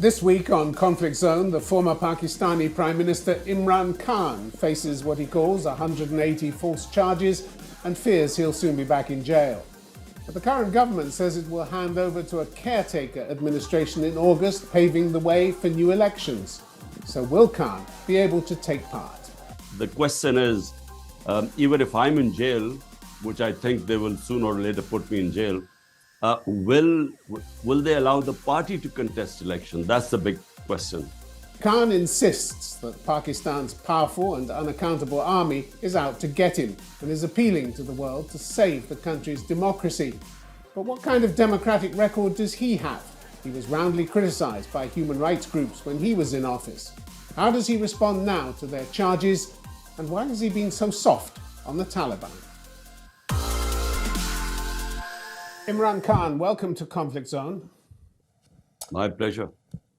This week on Conflict Zone, the former Pakistani Prime Minister Imran Khan faces what he calls 180 false charges and fears he'll soon be back in jail. But the current government says it will hand over to a caretaker administration in August, paving the way for new elections. So will Khan be able to take part? The question is, even if I'm in jail, which I think they will sooner or later put me in jail, will they allow the party to contest election? That's the big question. Khan insists that Pakistan's powerful and unaccountable army is out to get him and is appealing to the world to save the country's democracy. But what kind of democratic record does he have? He was roundly criticised by human rights groups when he was in office. How does he respond now to their charges? And why has he been so soft on the Taliban? Imran Khan, welcome to Conflict Zone. My pleasure.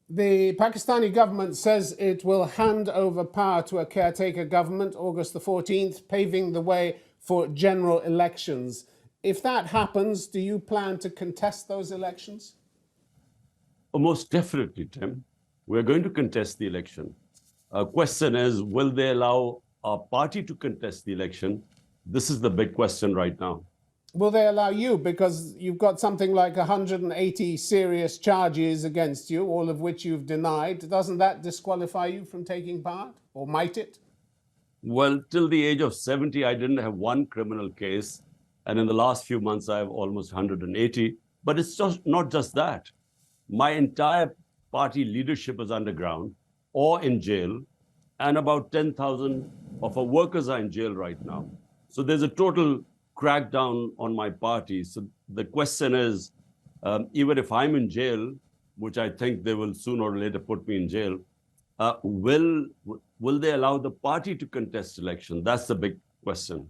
The Pakistani government says it will hand over power to a caretaker government August the 14th, paving the way for general elections. If that happens, do you plan to contest those elections? Oh, most definitely, Tim. We're going to contest the election. Question is, will they allow our party to contest the election? This is the big question right now. Will they allow you? Because you've got something like 180 serious charges against you, all of which you've denied. Doesn't that disqualify you from taking part? Or might it? Well, till the age of 70, I didn't have one criminal case. And in the last few months, I have almost 180. But it's just not just that. My entire party leadership is underground or in jail. And about 10,000 of our workers are in jail right now. So there's a total crackdown on my party. So the question is, even if I'm in jail, which I think they will sooner or later put me in jail, will they allow the party to contest election? That's the big question.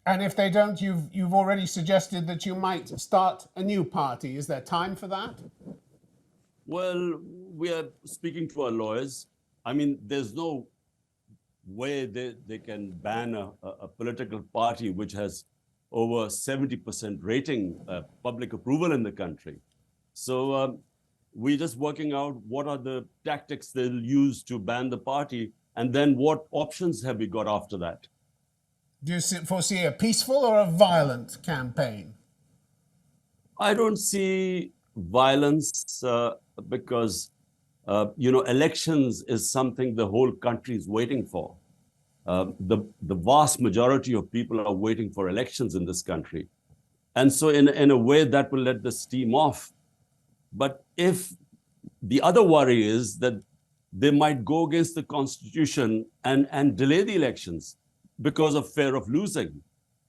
And if they don't, you've already suggested that you might start a new party. Is there time for that? Well, we are speaking to our lawyers. I mean, there's no way they can ban a political party which has over 70% rating, public approval in the country. So we're just working out what are the tactics they'll use to ban the party, and then what options have we got after that? Do you foresee a peaceful or a violent campaign? I don't see violence because, elections is something the whole country is waiting for. The vast majority of people are waiting for elections in this country. And so in a way that will let the steam off. But if the other worry is that they might go against the constitution and delay the elections because of fear of losing.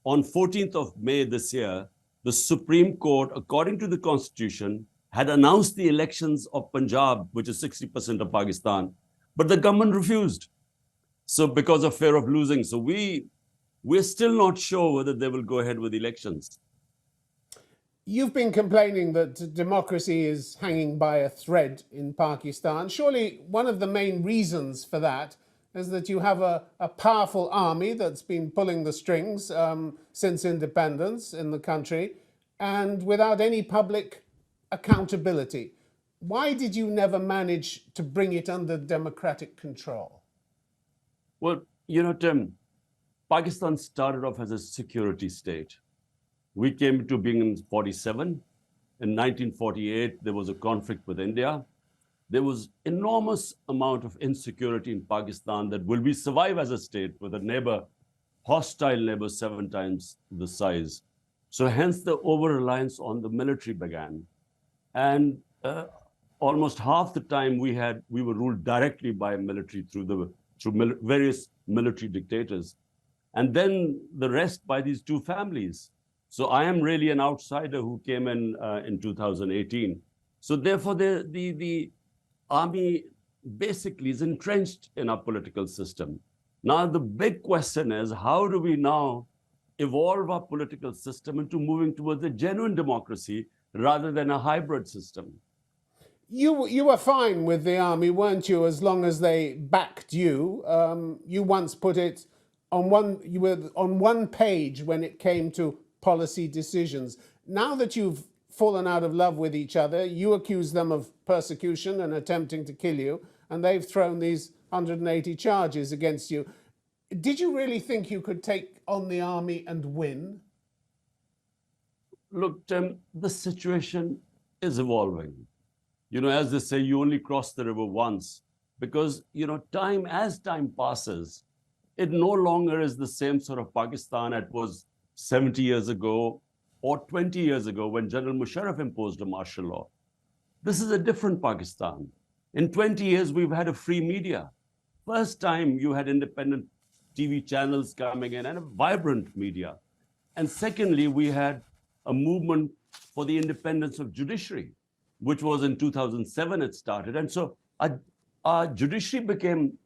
On 14th of May this year, the Supreme Court, according to the constitution, had announced the elections of Punjab, which is 60% of Pakistan, but the government refused. So because of fear of losing. So we're still not sure whether they will go ahead with elections. You've been complaining that democracy is hanging by a thread in Pakistan. Surely one of the main reasons for that is that you have a powerful army that's been pulling the strings since independence in the country and without any public accountability. Why did you never manage to bring it under democratic control? Well, Tim, Pakistan started off as a security state. We came into being in 47. In 1948, there was a conflict with India. There was enormous amount of insecurity in Pakistan that will we survive as a state with a neighbor, hostile neighbor 7 times the size. So hence the over-reliance on the military began. And almost half the time we were ruled directly by military through various military dictators, and then the rest by these two families. So I am really an outsider who came in 2018. So therefore, the army basically is entrenched in our political system. Now the big question is, how do we now evolve our political system into moving towards a genuine democracy rather than a hybrid system? You were fine with the army, weren't you, as long as they backed you? You once put it you were on one page when it came to policy decisions. Now that you've fallen out of love with each other. You accuse them of persecution and attempting to kill you, and they've thrown these 180 charges against you. Did you really think you could take on the army and win? Look, Tim, the situation is evolving. As they say, you only cross the river once, because, as time passes, it no longer is the same sort of Pakistan it was 70 years ago or 20 years ago when General Musharraf imposed a martial law. This is a different Pakistan. In 20 years, we've had a free media. First time you had independent TV channels coming in and a vibrant media. And secondly, we had a movement for the independence of judiciary, which was in 2007 it started. And so our judiciary became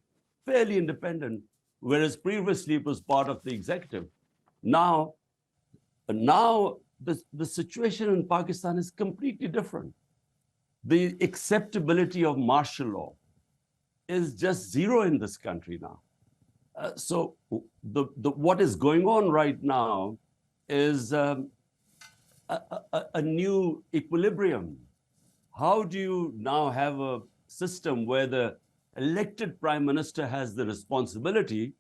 fairly independent, whereas previously it was part of the executive. Now the situation in Pakistan is completely different. The acceptability of martial law is just zero in this country now. So what is going on right now is a new equilibrium. How do you now have a system where the elected prime minister has the responsibility,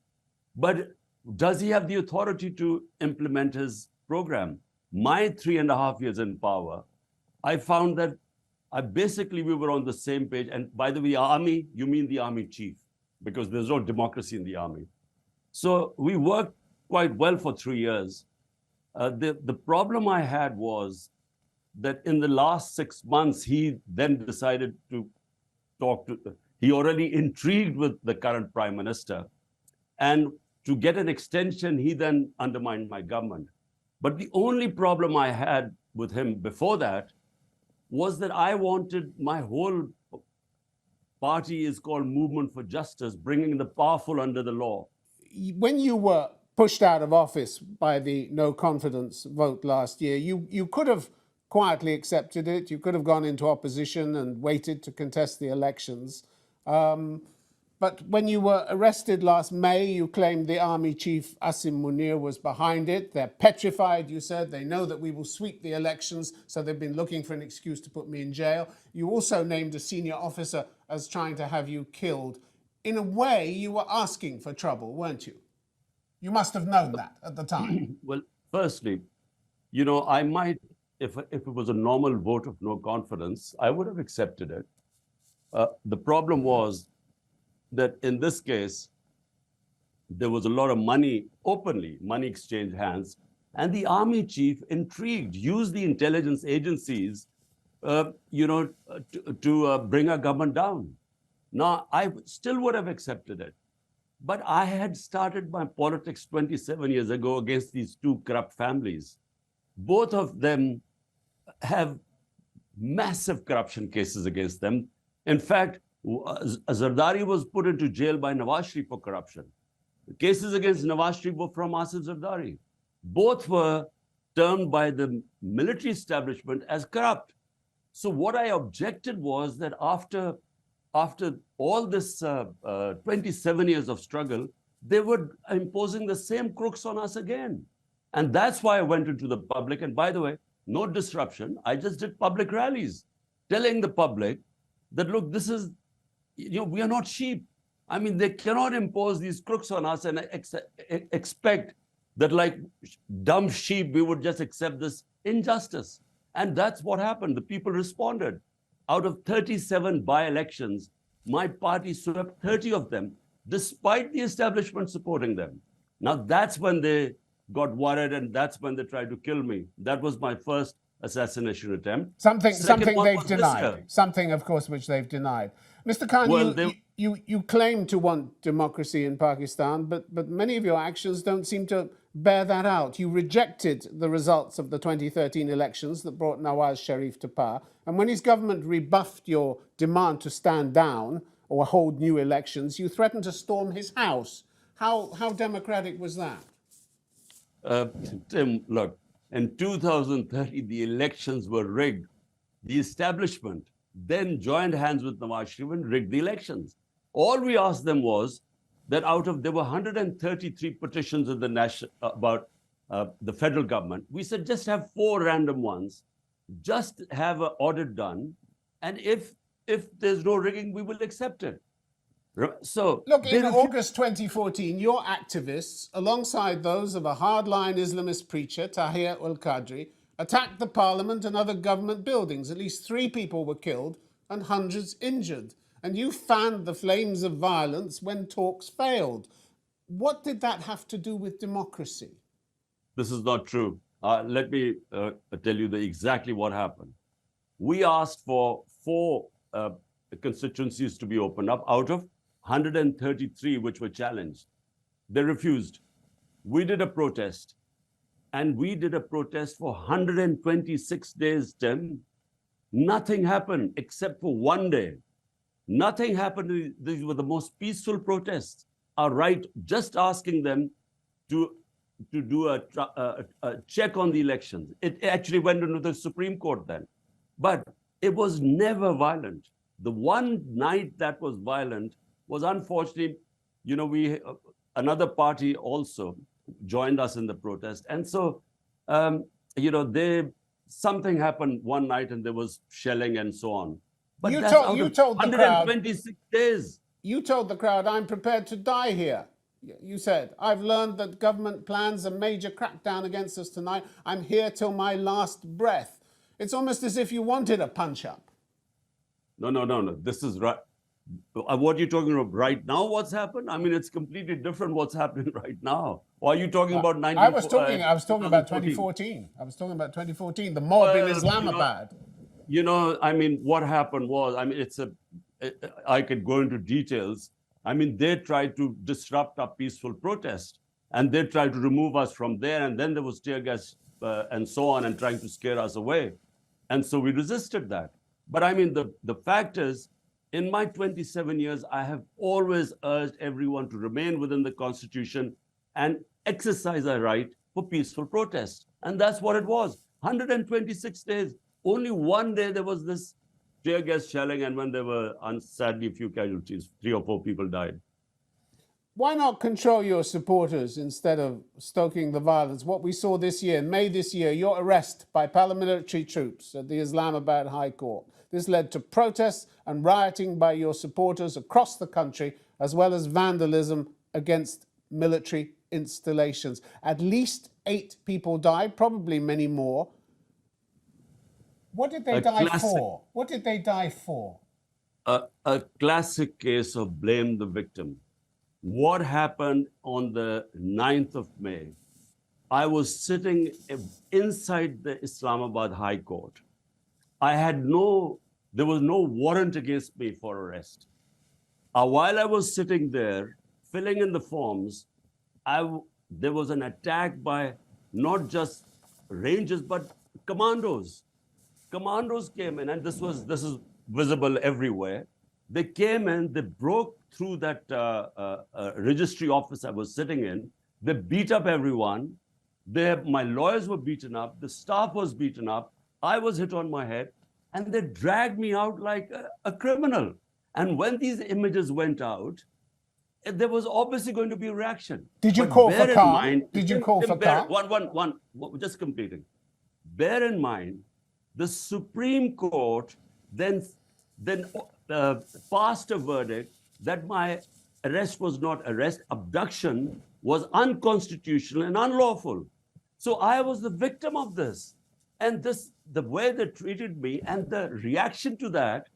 but does he have the authority to implement his program? My 3.5 years in power, I found that we were on the same page. And by the way, army, you mean the army chief, because there's no democracy in the army. So we worked quite well for 3 years. The problem I had was that in the last 6 months, he then decided to he already intrigued with the current prime minister. And to get an extension, he then undermined my government. But the only problem I had with him before that was that I wanted my whole party is called Movement for Justice, bringing the powerful under the law. When you were pushed out of office by the no confidence vote last year, you could have quietly accepted it. You could have gone into opposition and waited to contest the elections. But when you were arrested last May, you claimed the army chief, Asim Munir, was behind it. They're petrified, you said. They know that we will sweep the elections, so they've been looking for an excuse to put me in jail. You also named a senior officer as trying to have you killed. In a way, you were asking for trouble, weren't you? You must have known that at the time. Well, firstly, I might, if it was a normal vote of no confidence, I would have accepted it. The problem was that in this case, there was a lot of money, money exchanged hands, and the army chief, intrigued, used the intelligence agencies, to bring our government down. Now, I still would have accepted it. But I had started my politics 27 years ago against these two corrupt families. Both of them have massive corruption cases against them. In fact, Zardari was put into jail by Nawaz Sharif for corruption. The cases against Nawaz Sharif were from Asif Zardari. Both were termed by the military establishment as corrupt. So what I objected was that after all this 27 years of struggle, they were imposing the same crooks on us again. And that's why I went into the public. And by the way, no disruption. I just did public rallies telling the public that, look, this is, we are not sheep. I mean, they cannot impose these crooks on us and expect that, like dumb sheep, we would just accept this injustice. And that's what happened. The people responded. Out of 37 by-elections, my party swept 30 of them, despite the establishment supporting them. Now, that's when they got worried, and that's when they tried to kill me. That was my first assassination attempt. Something they've denied. Something, of course, which they've denied. Mr. Khan, well, you claim to want democracy in Pakistan, but many of your actions don't seem to bear that out. You rejected the results of the 2013 elections that brought Nawaz Sharif to power. And when his government rebuffed your demand to stand down or hold new elections, you threatened to storm his house. How democratic was that? Tim, look, in 2030, the elections were rigged. The establishment then joined hands with Nawaz Sharif and rigged the elections. All we asked them was that there were 133 petitions in the about the federal government. We said, just have 4 random ones. just have an audit done, and if there's no rigging, we will accept it. So look, they in refuse. August 2014, your activists, alongside those of a hardline Islamist preacher, Tahir al-Qadri, attacked the parliament and other government buildings. At least 3 people were killed and hundreds injured. And you fanned the flames of violence when talks failed. What did that have to do with democracy? This is not true. Let me tell you exactly what happened. We asked for 4 constituencies to be opened up out of 133 which were challenged. They refused. We did a protest, and we did a protest for 126 days, Tim. Nothing happened except for one day. Nothing happened. These were the most peaceful protests. Our right, just asking them to do a check on the elections. It actually went into the Supreme Court then. But it was never violent. The one night that was violent was, unfortunately, another party also joined us in the protest. And so, something happened one night and there was shelling and so on. But You that's told- out you of told the crowd- 126 days. You told the crowd, I'm prepared to die here. You said, I've learned that government plans a major crackdown against us tonight. I'm here till my last breath. It's almost as if you wanted a punch-up. No. This is right. What are you talking about right now? What's happened? I mean, it's completely different what's happening right now. Or are you talking about 19? I was talking about 2014. I was talking about 2014, the mob in Islamabad. I mean, what happened was, I mean, I could go into details. I mean, they tried to disrupt our peaceful protest, and they tried to remove us from there. And then there was tear gas and so on, and trying to scare us away. And so we resisted that. But I mean, the fact is, in my 27 years, I have always urged everyone to remain within the Constitution and exercise our right for peaceful protest. And that's what it was. 126 days. Only one day there was this tear gas shelling, and when there were, sadly, a few casualties, 3 or 4 people died. Why not control your supporters instead of stoking the violence? What we saw this year, May this year, your arrest by paramilitary troops at the Islamabad High Court. This led to protests and rioting by your supporters across the country, as well as vandalism against military installations. At least 8 people died, probably many more. What did they die for? What did they die for? A classic case of blame the victim. What happened on the 9th of May? I was sitting inside the Islamabad High Court. There was no warrant against me for arrest. While I was sitting there, filling in the forms, there was an attack by not just rangers, but commandos. Commandos came in, and this is visible everywhere. They came in, they broke through that registry office I was sitting in. They beat up everyone. My lawyers were beaten up. The staff was beaten up. I was hit on my head, and they dragged me out like a criminal. And when these images went out, there was obviously going to be a reaction. Did you call for calm? Did you call for calm? Just completing. Bear in mind, the Supreme Court then passed a verdict that my arrest was not arrest, abduction was unconstitutional and unlawful. So I was the victim of this. And the way they treated me and the reaction to that,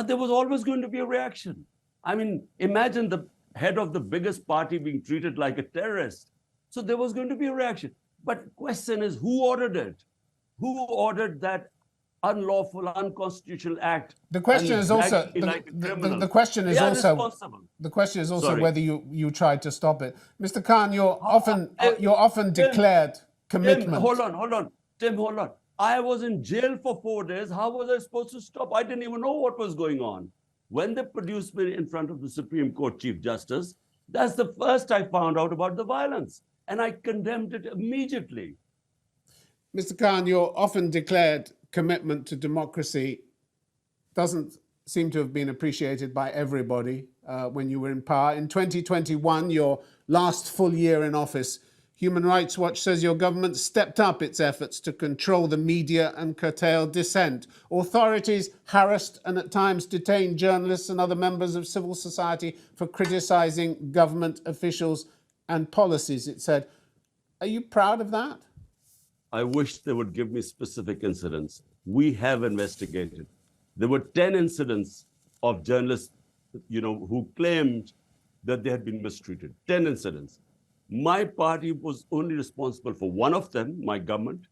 there was always going to be a reaction. I mean, imagine the head of the biggest party being treated like a terrorist. So there was going to be a reaction. But the question is, who ordered it? Who ordered that unlawful, unconstitutional act? The question is also the question is also whether you tried to stop it. Mr. Khan, you're often declared commitment. Tim, hold on. Tim, hold on. I was in jail for 4 days. How was I supposed to stop? I didn't even know what was going on. When they produced me in front of the Supreme Court Chief Justice, that's the first I found out about the violence. And I condemned it immediately. Mr. Khan, your often declared commitment to democracy doesn't seem to have been appreciated by everybody when you were in power. In 2021, your last full year in office, Human Rights Watch says your government stepped up its efforts to control the media and curtail dissent. Authorities harassed and at times detained journalists and other members of civil society for criticising government officials and policies, it said. Are you proud of that? I wish they would give me specific incidents. We have investigated. There were 10 incidents of journalists, who claimed that they had been mistreated. 10 incidents. My party was only responsible for one of them, my government,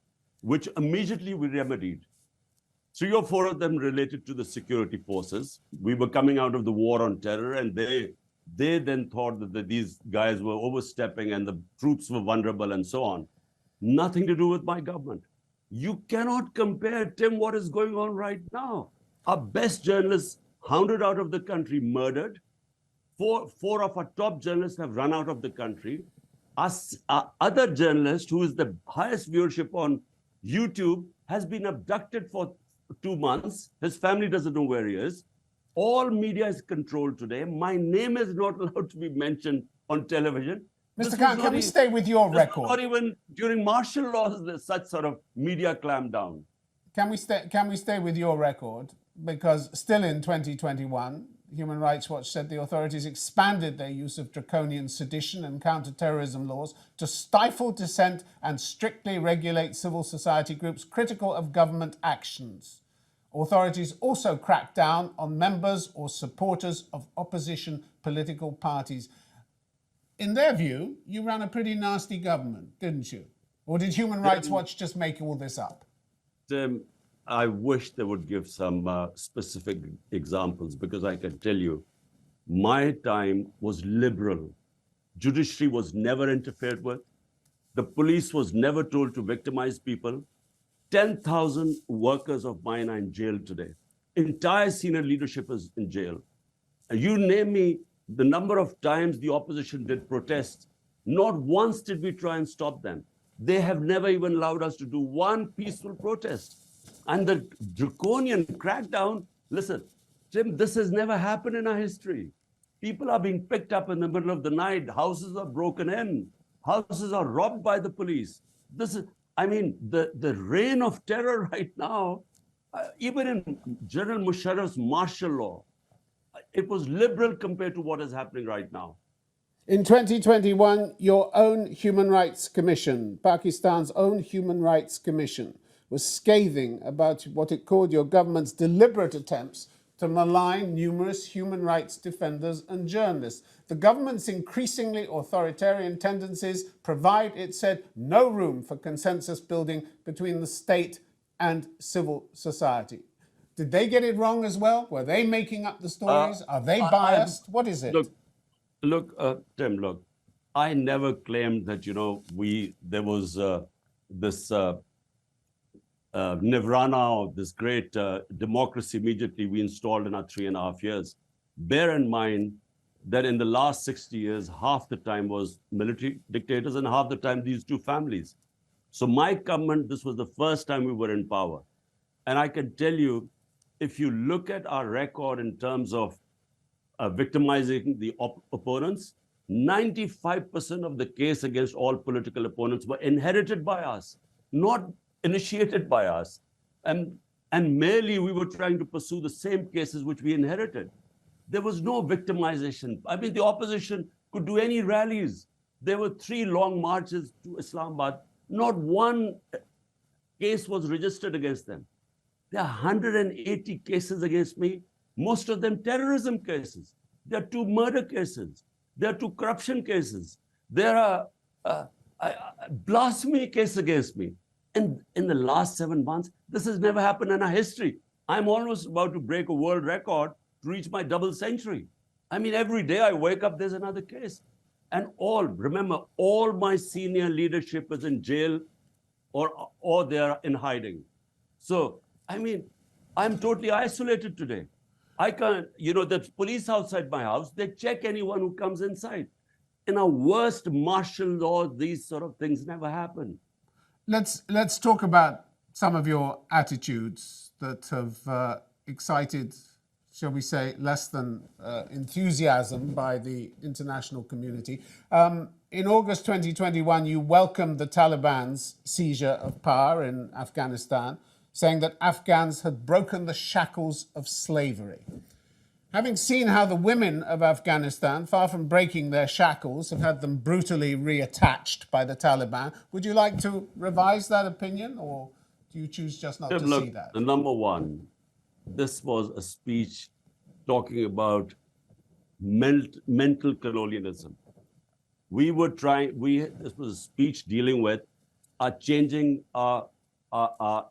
which immediately we remedied. 3 or 4 of them related to the security forces. We were coming out of the war on terror, and they then thought that these guys were overstepping and the troops were vulnerable and so on. Nothing to do with my government. You cannot compare, Tim, what is going on right now. Our best journalists hounded out of the country, murdered. Four of our top journalists have run out of the country. Our other journalist, who is the highest viewership on YouTube, has been abducted for 2 months. His family doesn't know where he is. All media is controlled today. My name is not allowed to be mentioned on television. Mr. Khan, can we stay with your record? Not even during martial law is there such sort of media clampdown. Can we stay with your record? Because still in 2021, Human Rights Watch said the authorities expanded their use of draconian sedition and counter-terrorism laws to stifle dissent and strictly regulate civil society groups critical of government actions. Authorities also cracked down on members or supporters of opposition political parties. In their view, you ran a pretty nasty government, didn't you? Or did Human Rights Watch just make all this up? I wish they would give some specific examples, because I can tell you, my time was liberal. Judiciary was never interfered with. The police was never told to victimize people. 10,000 workers of mine are in jail today. Entire senior leadership is in jail. And you name me the number of times the opposition did protests. Not once did we try and stop them. They have never even allowed us to do one peaceful protest. And the draconian crackdown, listen, Jim, this has never happened in our history. People are being picked up in the middle of the night. Houses are broken in. Houses are robbed by the police. The reign of terror right now, even in General Musharraf's martial law, it was liberal compared to what is happening right now. In 2021, your own Human Rights Commission, Pakistan's own Human Rights Commission, was scathing about what it called your government's deliberate attempts to malign numerous human rights defenders and journalists. The government's increasingly authoritarian tendencies provide, it said, no room for consensus building between the state and civil society. Did they get it wrong as well? Were they making up the stories? Are they biased? What is it? Tim, look, I never claimed that, there was this nirvana, this great democracy immediately we installed in our 3.5 years. Bear in mind that in the last 60 years, half the time was military dictators and half the time these two families. So my government, this was the first time we were in power. And I can tell you, if you look at our record in terms of victimizing the opponents, 95% of the case against all political opponents were inherited by us, not initiated by us. And merely we were trying to pursue the same cases which we inherited. There was no victimization. I mean, the opposition could do any rallies. There were 3 long marches to Islamabad. Not one case was registered against them. There are 180 cases against me, most of them terrorism cases. There are 2 murder cases. There are 2 corruption cases. There are a blasphemy case against me. And in the last 7 months, this has never happened in our history. I'm almost about to break a world record to reach my double century. I mean, every day I wake up, there's another case. And remember, all my senior leadership is in jail or they are in hiding. So, I mean, I'm totally isolated today. I can't, the police outside my house, they check anyone who comes inside. In our worst martial law, these sort of things never happen. Let's talk about some of your attitudes that have excited, shall we say, less than enthusiasm by the international community. in August 2021, you welcomed the Taliban's seizure of power in Afghanistan, saying that Afghans had broken the shackles of slavery. Having seen how the women of Afghanistan, far from breaking their shackles, have had them brutally reattached by the Taliban, would you like to revise that opinion, or do you choose just not to see that? Number one, this was a speech talking about mental colonialism. This was a speech dealing with changing our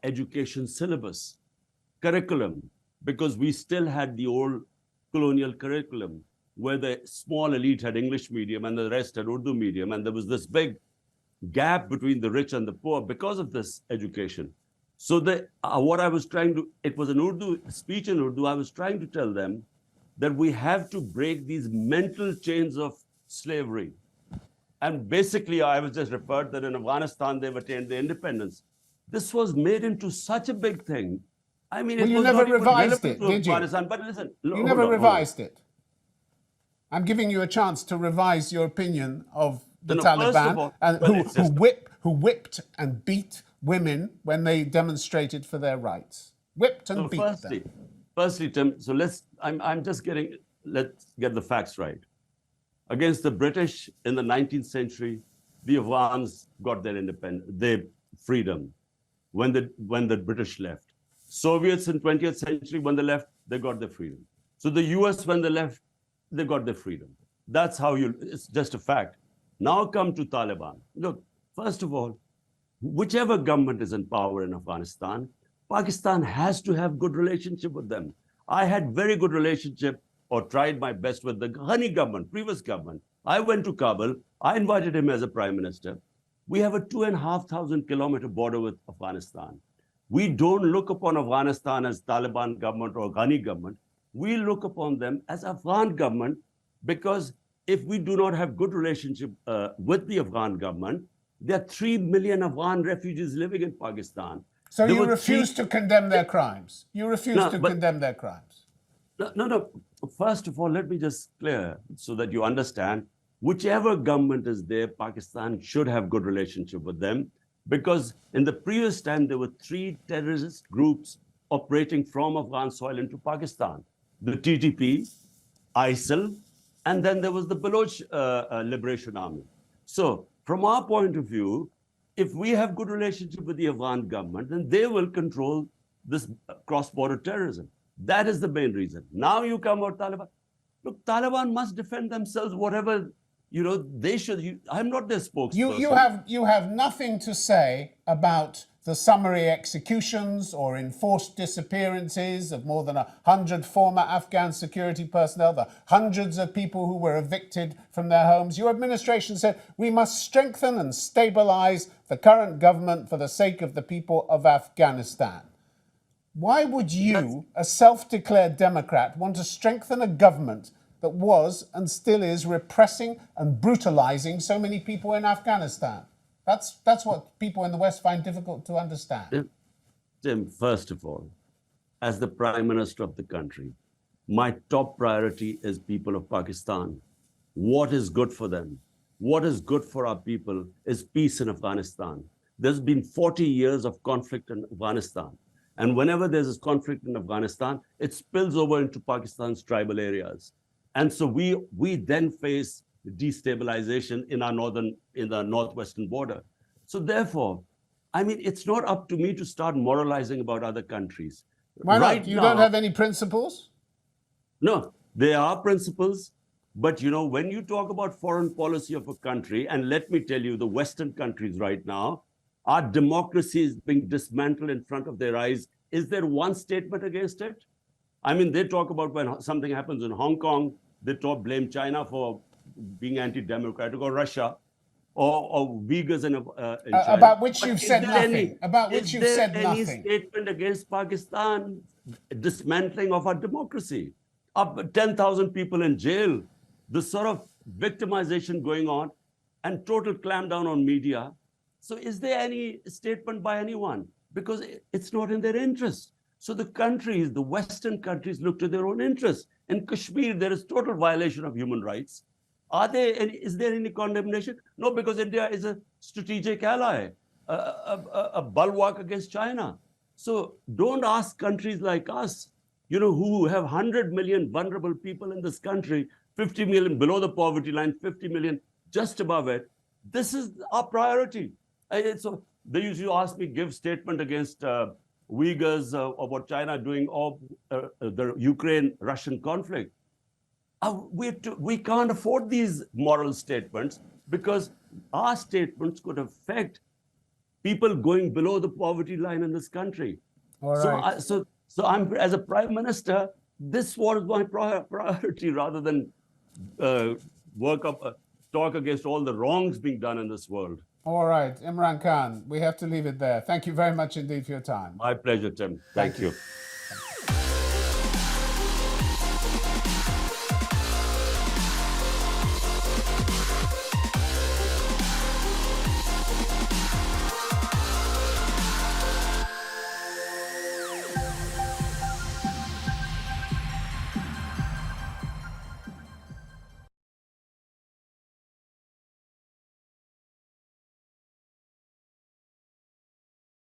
education syllabus, curriculum, because we still had the old colonial curriculum where the small elite had English medium and the rest had Urdu medium. And there was this big gap between the rich and the poor because of this education. So what I was trying to, it was an Urdu speech in Urdu. I was trying to tell them that we have to break these mental chains of slavery. And basically, I was just referred that in Afghanistan, they've attained their independence. This was made into such a big thing. I mean, well, you never revised it, did you? But listen, you never revised it. I'm giving you a chance to revise your opinion of the Taliban, who whipped and beat women when they demonstrated for their rights. Whipped and beat them. Firstly, Tim, so let's get the facts right. Against the British in the 19th century, the Afghans got their freedom when the British left. Soviets in 20th century, when they left, they got their freedom. So the US, when they left, they got their freedom. That's how it's just a fact. Now come to Taliban. Look, first of all, whichever government is in power in Afghanistan, Pakistan has to have good relationship with them. I had very good relationship or tried my best with the Ghani government, previous government. I went to Kabul. I invited him as a prime minister. We have a 2,500 kilometer border with Afghanistan. We don't look upon Afghanistan as Taliban government or Ghani government. We look upon them as Afghan government, because if we do not have good relationship with the Afghan government, there are 3 million Afghan refugees living in Pakistan. So you refuse to condemn their crimes? You refuse to condemn their crimes? No. First of all, let me just clear so that you understand, whichever government is there, Pakistan should have good relationship with them, because in the previous time, there were 3 terrorist groups operating from Afghan soil into Pakistan. The TTP, ISIL, and then there was the Baloch Liberation Army. So from our point of view, if we have good relationship with the Afghan government, then they will control this cross-border terrorism. That is the main reason. Now you come about Taliban. Look, Taliban must defend themselves, whatever, they should. I'm not their spokesperson. You have nothing to say about the summary executions or enforced disappearances of more than 100 former Afghan security personnel, the hundreds of people who were evicted from their homes. Your administration said we must strengthen and stabilize the current government for the sake of the people of Afghanistan. Why would you, a self-declared Democrat, want to strengthen a government that was and still is repressing and brutalizing so many people in Afghanistan? That's what people in the West find difficult to understand. Tim, first of all, as the Prime Minister of the country, my top priority is people of Pakistan. What is good for them? What is good for our people is peace in Afghanistan. There's been 40 years of conflict in Afghanistan. And whenever there's a conflict in Afghanistan, it spills over into Pakistan's tribal areas. And so we then face destabilization in the northwestern border. So therefore, I mean, it's not up to me to start moralizing about other countries. Why not? You don't have any principles? No, there are principles. But, when you talk about foreign policy of a country, and let me tell you, the Western countries right now, our democracy is being dismantled in front of their eyes. Is there one statement against it? I mean, they talk about when something happens in Hong Kong, they blame China for being anti-democratic, or Russia, or Uyghurs in China. About which you've said nothing. About which you've said nothing. Is there any statement against Pakistan dismantling of our democracy? Up 10,000 people in jail, the sort of victimization going on, and total clampdown on media. So is there any statement by anyone? Because it's not in their interest. So the countries, the Western countries, look to their own interests. In Kashmir, there is total violation of human rights. Is there any condemnation? No, because India is a strategic ally, a bulwark against China. So don't ask countries like us, who have 100 million vulnerable people in this country, 50 million below the poverty line, 50 million just above it. This is our priority. So they used to ask me, give statement against Uyghurs or what China doing, or the Ukraine-Russian conflict. We can't afford these moral statements, because our statements could affect people going below the poverty line in this country. All So, right. so I'm, as a prime minister, this was my priority, rather than talk against all the wrongs being done in this world. All right, Imran Khan, we have to leave it there. Thank you very much indeed for your time. My pleasure, Tim. Thank you.